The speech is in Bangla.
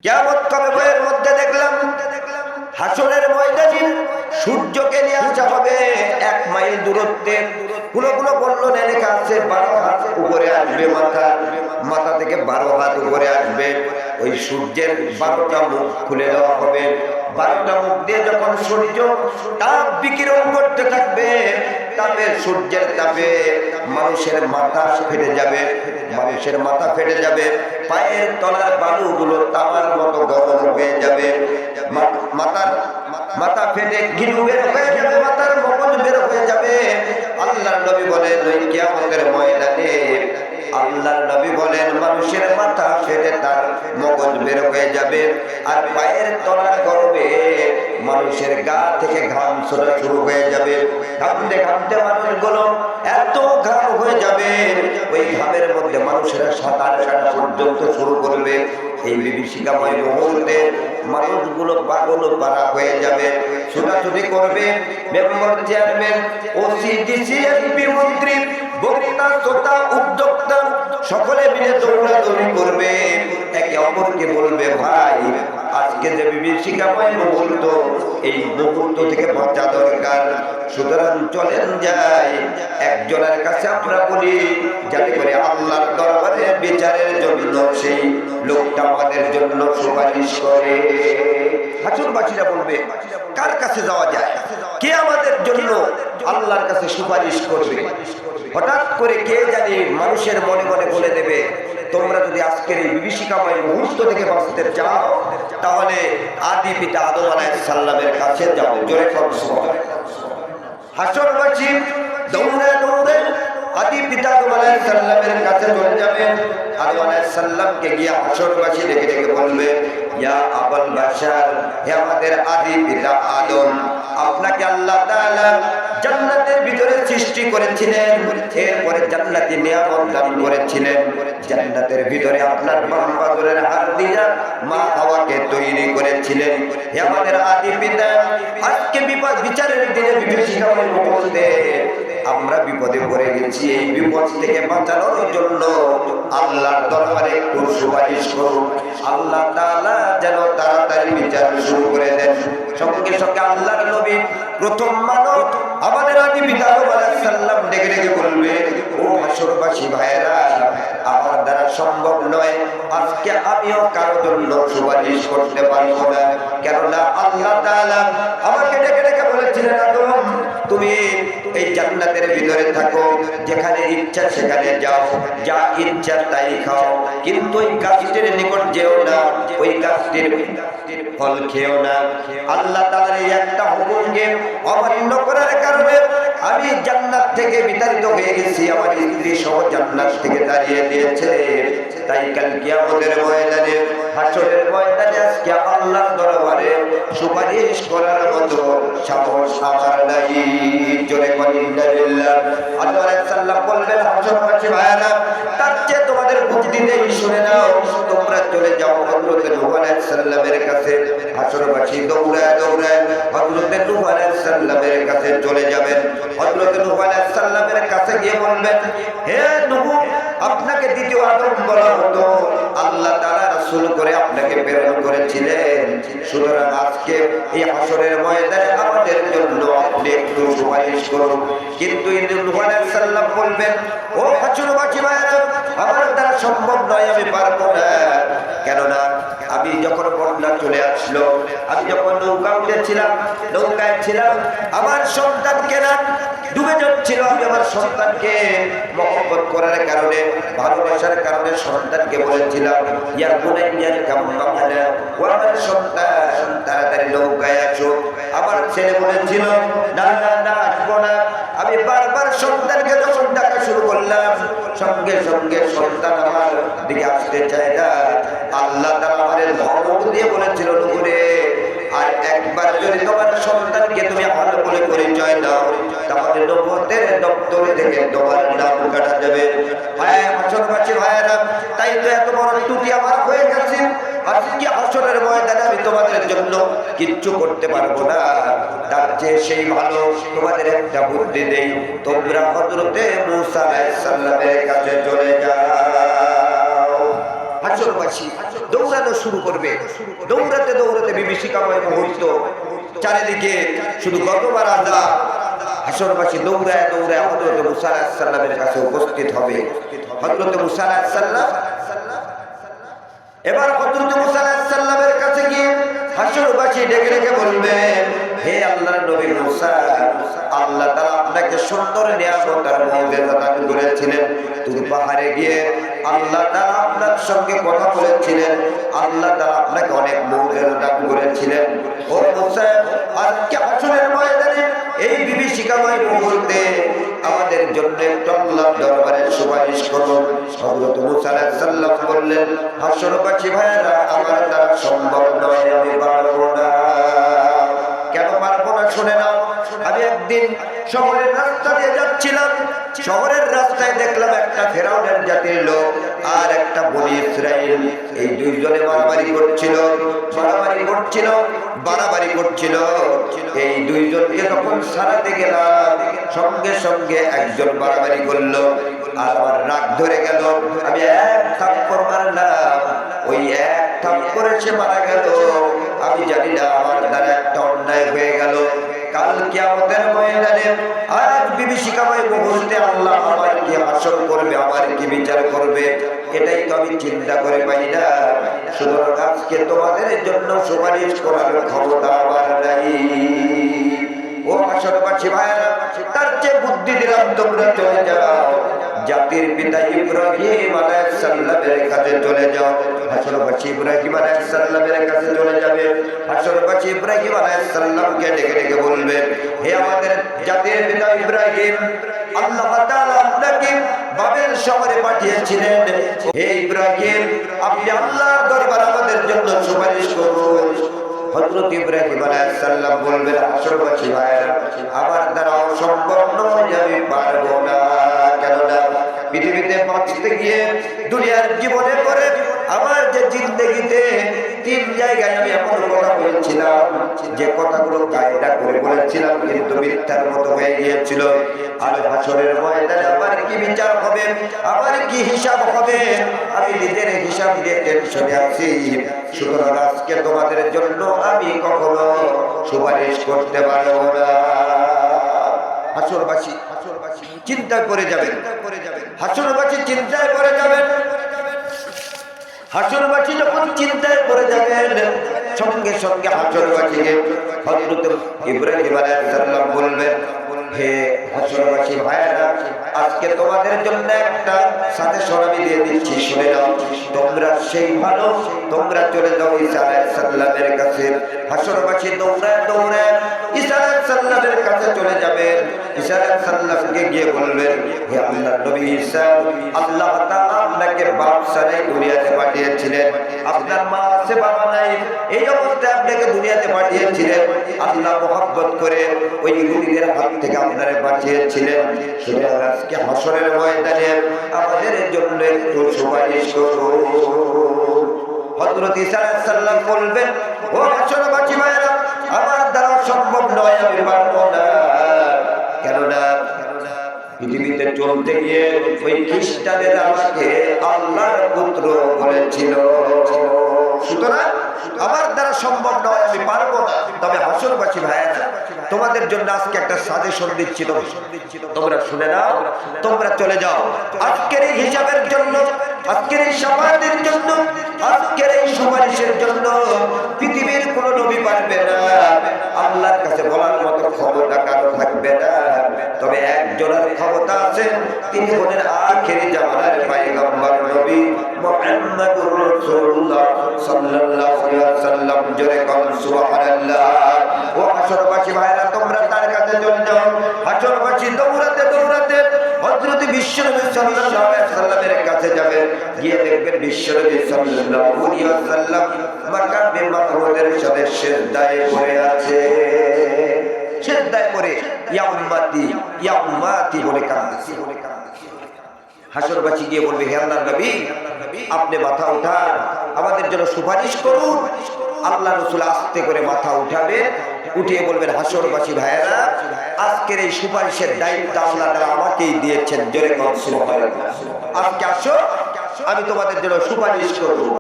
কিয়ামত কবে বইয়ের মধ্যে দেখলাম হাসরের ময়দানে সূর্যকে নিয়ে আসা হবে 1 মাইল দূরত্বে। কোন বলল লেখা আছে 12 হাত উপরে আসবে, মাথা থেকে 12 হাত উপরে আসবে। ওই সূর্যের 12টা মুখ খুলে দেওয়া হবে। 12টা মুখ দিয়ে যখন সূর্য তাপ বিকিরণ করতে থাকবে, তাপে সূর্যের তাপে মানুষের মাথা ফেটে যাবে, পায়ের তলার বালুগুলো তামার মতো গরম হয়ে যাবে, মাথা ফেটে গিলু বের হয়ে যাবে, মাথার মগজ বের হয়ে যাবে। আল্লাহর নবী বলেন ওই কিয়ামতের ময়দানে আল্লাহর নবী বলেন মানুষের মাথা ফেটে তার মগজ বের হয়ে যাবে, আর পায়ের তলার গরমে মানুষের গা থেকে ঘাম ছোড়া শুরু হয়ে যাবে। ঘামতে ঘামতে মানুষগুলো এত ঘাম হয়ে যাবে, ওই ঘামের মধ্যে মানুষেরা সাঁতার কাটা পর্যন্ত শুরু করবে। এই বিভীষিকাময় মুহূর্তে মানুষগুলো পাগল পারা হয়ে যাবে, ছোটাছুটি করবে। Member, chairman, OC, DC, MP, মন্ত্রী, বক্তা, শ্রোতা, উদ্যোক্তা সকলে মিলে দৌড়াদৌড়ি করবে, একে অপরকে বলবে ভাই আজকে যে বিভীষিকাময় মুহূর্ত, এই মুহূর্ত থেকে বাঁচা দরকার। সুতরাং চলেন যাই একজনের কাছে আমরা বলি, যাতে করে আল্লাহর দরবারে বিচারের জন্য সেই লোকটা আমাদের জন্য সুপারিশ করে। হাসরবাসীরা বলবে কার কাছে যাওয়া যায়, কে আমাদের জন্য আল্লাহর কাছে সুপারিশ করবে? হঠাৎ করে কে জানি মানুষের মনে মনে বলে দেবে, তোমরা যদি আজকের এই বিভীষিকাময় মুহূর্ত থেকে বাঁচতে চাও তাহলে আদি পিতা আদম আলাইহিস সালামের কাছে যাও। জোরে হাসরবাসী দৌড়ে দৌড়ে আদি পিতা আদম আলাইহিস সালামের কাছে চলে যাবে। আদম আলাইহিস সালামকে গিয়ে হাসরবাসী ডেকে ডেকে বলবে, ইয়া আবুল বাশার, হে আমাদের আদি পিতা আদম, আপনাকে আল্লাহ তাআলা জান্নাতের ভিতরে সৃষ্টি করেছিলেন, এরপরে জান্নাতি নিয়ামত দান করেছিলেন। জান্নাতের ভিতরে আপনার বাঁধরের হাত দিয়ে মা হাওয়াকে তৈরি করেছিলেন। হে আমাদের আদি পিতা, আজকে বিচারের দিনে বিভীষিকাময় মুহূর্তে আমরা বিপদে পড়ে গেছি, এই বিপদ থেকে বাঁচানোর জন্য আল্লাহর দরবারে একটু সুপারিশ করুন। আল্লাহ তাআলা যেন তাড়াতাড়ি বিচার শুরু করে দেন। সঙ্গে সঙ্গে আল্লাহর নবী প্রথম মানব আমাদের আদি পিতা আদম আলাইহিস সালাম ডেকে ডেকে বলবে, ও হাসরবাসী ভাইয়েরা, আমার দ্বারা সম্ভব নয়, আজকে আমিও কারো জন্য সুপারিশ করতে পারবো না। কেননা আল্লাহ তাআলা আমাকে ডেকে ডেকে বলেছিলেন, আদম তুমি এই জান্নাতের ভিতরে থাকো, যেখানে ইচ্ছা সেখানে যাও, যা ইচ্ছা তাই খাও, কিন্তু ওই গাছটির নিকট যেও না, ওই গাছটির ফল খেও না। আল্লাহ তাআলার এই একটা হুকুমকে অমান্য করার কারণে আমি জান্নাত থেকে বিতাড়িত হয়ে গেছি, আমার স্ত্রী সহ জান্নাত থেকে তাড়িয়ে দিয়েছে। তাই কাল কিয়ামতের ময়দানে, হাসরের ময়দানে আজকে আল্লাহর দরবারে সুপারিশ করার মতো সাহস আমার নাই। জোরে বলেন ইন্নালিল্লাহ। আদম আলাইহিস সালাম বলবেন, হাসরবাসী ভাইয়েরা, তার চেয়ে তোমাদের বুদ্ধি নেই, শুনে নাও, তোমরা চলে যাও হযরত নূহ আলাইহিস সালামের কাছে। হাসরবাসী দৌড়ায় দৌড়ায় হযরত নূহ আলাইহিস সালামের কাছে চলে যাবেন। হযরত নূহ আলাইহিস সালামের কাছে গিয়ে বলবেন, হে নূহ, আপনাকে দ্বিতীয় আদম বলা হতো, আল্লাহ তাআলা রাসূল করে আপনাকে প্রেরণ করেছিলেন। সুতরাং আজকে এই হাসরের ময়দানে আমাদের জন্য আপনি একটু সুপারিশ করুন। কিন্তু নূহ আলাইহিস সালাম বলবেন, ও হাসরবাসী ভাইয়েরা, আমার দ্বারা সম্ভব নয়, আমি পারবো না। কেননা আমি যখন বন্যা চলে আসলো, আমি যখন নৌকায় ছিলাম, আমার সন্তানকে না ডুবে যাচ্ছিল, আমি আমার সন্তানকে মহব্বত করার কারণে, ভালোবাসার কারণে সন্তানকে বলেছিলাম, ইয়া বুনাইয়া কাম মা'ানা, ও আমার সন্তান তাড়াতাড়ি নৌকায় আসো। আমার ছেলে বলেছিল, না না না, আসবো না। আমি বারবার সন্তানকে যখন ডাকা শুরু করলাম, সঙ্গে সঙ্গে সন্তান আমার দিকে আসতে চায় না। আল্লাহ তাআলা আমাদের ধমক দিয়ে বলেছিল, নুরে, আর একবার যদি তোমার সন্তানকে তুমি ভালো বলে পরিচয় দাও, তাহলে নবুয়তের দপ্তরে থেকে তোমার নাম কাটা যাবে। হ্যাঁ হাসরবাসী ভাইয়েরা, তাই তো এত বড় ত্রুটি আমার হয়ে গেছে। আজকে হাসরের ময়দানে আমি তোমাদের জন্য কিচ্ছু করতে পারবো না। তার চেয়ে সেই ভালো তোমাদের একটা বুদ্ধি দেই, তোমরা হযরতে মূসা আলাইহিস সালামের কাছে চলে যাও। হাসরবাসী দৌড়ানো শুরু করবে। দৌড়াতে দৌড়াতে বিভীষিকাময় মুহূর্ত, চারিদিকে শুধু গতবার আযাব। হাসরবাসী দৌড়ায় দৌড়ায় হযরত মুসা আলাইহিস সালামের কাছে উপস্থিত হবে। হযরত মুসা আলাইহিস সালাম এবার হযরত মুসা আলাইহিস সালামের কাছে গিয়ে হাসরবাসী ডেকে ডেকে বলবেন, হে আল্লাহর নবী মুসা, আল্লাহ তাআলা আপনাকে সুন্দর নিয়ামত আর মুজিজা দান করেছিলেন। তুমি পাহাড়ে গিয়ে আল্লাহ তাআলা আপনার সঙ্গে কথা বলেছিলেন, আল্লাহ তাআলা আপনাকে অনেক মুজিজা দান করেছিলেন। ও মুসা, আজকে হাসরের ময়দানে এই বিভীষিকাময় মুহূর্তে আমাদের জন্য একটু আল্লাহর দরবারে সুপারিশ করুন। হযরত মুসা আলাইহিস সালাম বললেন, হাসরবাসী ভাইরা, আমার দ্বারা সম্ভব নয়, আমি পারবো না। কেন পারবো না শুনে নাও। আমি একদিন শহরের রাস্তা দিয়ে যাচ্ছিলাম, শহরের রাস্তায় দেখলাম একটা ফেরাউনের জাতির লোক আর একটা বনি ইসরাইল, এই দুইজনে বাড়াবাড়ি করছিল। এই দুইজনকে যখন সারাতে গেলাম, সঙ্গে সঙ্গে একজন বাড়াবাড়ি করলো আর আমার রাগ ধরে গেল। আমি এক থাপ্পড় মারলাম, ওই এক থাপ্পড়ে সে মারা গেল। আমি জানি না আমার দ্বারা একটা অন্যায় হয়ে গেল। কাল কিয়ামতের ময়দানে আজ বিভীষিকাময় মুহূর্তে আল্লাহ আমার কি হাসর করবে, আমার কি বিচার করবে, এটাই তো আমি চিন্তা করে পাই না। সুতরাং আজকে তোমাদের জন্য সুপারিশ করার ক্ষমতা আমার নাই। ও হাসরবাসী ভাইরা, তার চেয়ে বুদ্ধি দিলাম, তোমরা চলে যাও, জাতির পিতা ইব্রাহিম আলাইহিস সালামের কাছে চলে যাও। হাসরবাসী ইব্রাহিম আলাইহিস সালামের কাছে চলে যাবে। হাসরবাসী ইব্রাহিম আলাইহিস সালামকে ডেকে ডেকে বলবে, হে আমাদের জাতির পিতা ইব্রাহিম, আল্লাহ তাআলা আপনাকে বাবেল শহরে পাঠিয়েছিলেন। হে ইব্রাহিম, আপনি আল্লাহর দরবারে আমাদের জন্য সুপারিশ করুন। হযরত ইব্রাহিম আলাইহিস সালাম বলবেন, হাসরবাসী ভাইরা, আমার দ্বারা অসম্ভব নয়, আমি পারবো না। কেননা পৃথিবীতে বাঁচতে গিয়ে দুনিয়ার জীবনে করে আমার যে জিন্দেগিতে 3 জায়গায় আমি এমন কথা বলেছিলাম যে কথাগুলো কায়দা করে বলেছিলাম, কিন্তু মিথ্যার মতো হয়ে গিয়েছিল। আর হাসরের ময়দানে আমার কি বিচার হবে, আমার কি হিসাব হবে, আমি নিজের হিসাব দিয়ে টেনশনে আছি। সুতরাং আজকে তোমাদের জন্য আমি কখনো সুপারিশ করতে পারবো না। হাসরবাসী চিন্তায় পড়ে যাবেন, হাসরবাসী চিন্তায় পড়ে যাবেন। হাসরবাসী যখন চিন্তায় পড়ে যাবেন, সঙ্গে সঙ্গে হাসরবাসীকে হযরত ইব্রাহিম আলাইহিস সালাম বলবেন, হে হাসরবাসী ভাইরা, আজকে তোমাদের জন্য একটা সাজেশন আমি দিয়ে দিচ্ছি, শুনে নাও। তোমরা সেই ভালো, তোমরা চলে যাও ঈসা আলাইহিস সালামের কাছে। হাসরবাসী দৌড়ায় দৌড়ায় ঈসা আলাইহিস সালামের কাছে চলে যাবেন। ঈসা আলাইহিস সালামকে গিয়ে বলবেন, হে আল্লাহর নবী ঈসা, আল্লাহ তাআলা আপনাকে বাপ ছাড়াই দুনিয়াতে পাঠিয়েছিলেন, আপনার মা আছে বাবা নাই, এই অবস্থায় আপনাকে দুনিয়াতে পাঠিয়েছিলেন। আল্লাহ মহব্বত করে ওই ইহুদিদের হাত থেকে আপনারে বাঁচিয়েছিলেন। সুতরাং আজকে হাসরের ময়দানে আমাদের জন্য একটু সুপারিশ করুন। হযরত ঈসা আলাইহিস সালাম বলবেন, ও হাসরবাসী ভাইরা, আমার দ্বারা সম্ভব নয়, আমি পারবো না। কেননা পৃথিবীতে চলতে গিয়ে ওই খ্রিস্টানের আমাকে আল্লাহর পুত্র বলেছিল। সুতরাং আমার দ্বারা সম্ভব নয়, আমি পারবো না। তবে হাসরবাসী ভাইরা, তোমাদের জন্য আজকে একটা সাজেশন দিচ্ছি, তোমরা শুনে নাও। তোমরা চলে যাও আজকের এই হিসাবের জন্য, আজকের এই শাফাআতের জন্য, আজকের এই সুপারিশের জন্য পৃথিবীর কোন নবী পারবে না। আল্লাহর কাছে বলার মতো ক্ষমতা কারো থাকবে না। তবে একজনের ক্ষমতা আছে, তিনি হলেন আখিরি জামানার পয়গম্বর নবী মুহাম্মদুর রাসূলুল্লাহ সাল্লাল্লাহু আলাইহি ওয়াসাল্লাম। জোরে কোন সুবহানাল্লাহ। ও হাসরবাসী ভাইরা, তোমরা তার কাছে চলে যাও। হাসরবাসী দৌড়াতে দৌড়াতে হযরত বিশ্বনবী সাল্লাল্লাহু আলাইহি ওয়াসাল্লামের কাছে যাবেন। গিয়ে দেখবেন বিশ্বনবী সাল্লাল্লাহু আলাইহি ওয়াসাল্লাম মাকামে মাহমুদের সাথে সিজদায় পড়ে আছে। সিজদায় পড়ে ইয়া উম্মতি, ইয়া উম্মতি বলে কাঁদছে। হাসরবাসী গিয়ে বলবে, হে আল্লাহর নবী, আপনি মাথা উঠান, আমাদের জন্য সুপারিশ করুন। আল্লাহ রাসূল আস্তে করে মাথা উঠাবে, উঠিয়ে বলবেন, হাসরবাসী ভাইয়েরা, আজকের এই সুপারিশের দায়িত্ব আল্লাহ তাআলা আমাকেই দিয়েছেন। জোরে কোন সুবহানাল্লাহ। আজকে আসো, আমি তোমাদের জন্য সুপারিশ করব।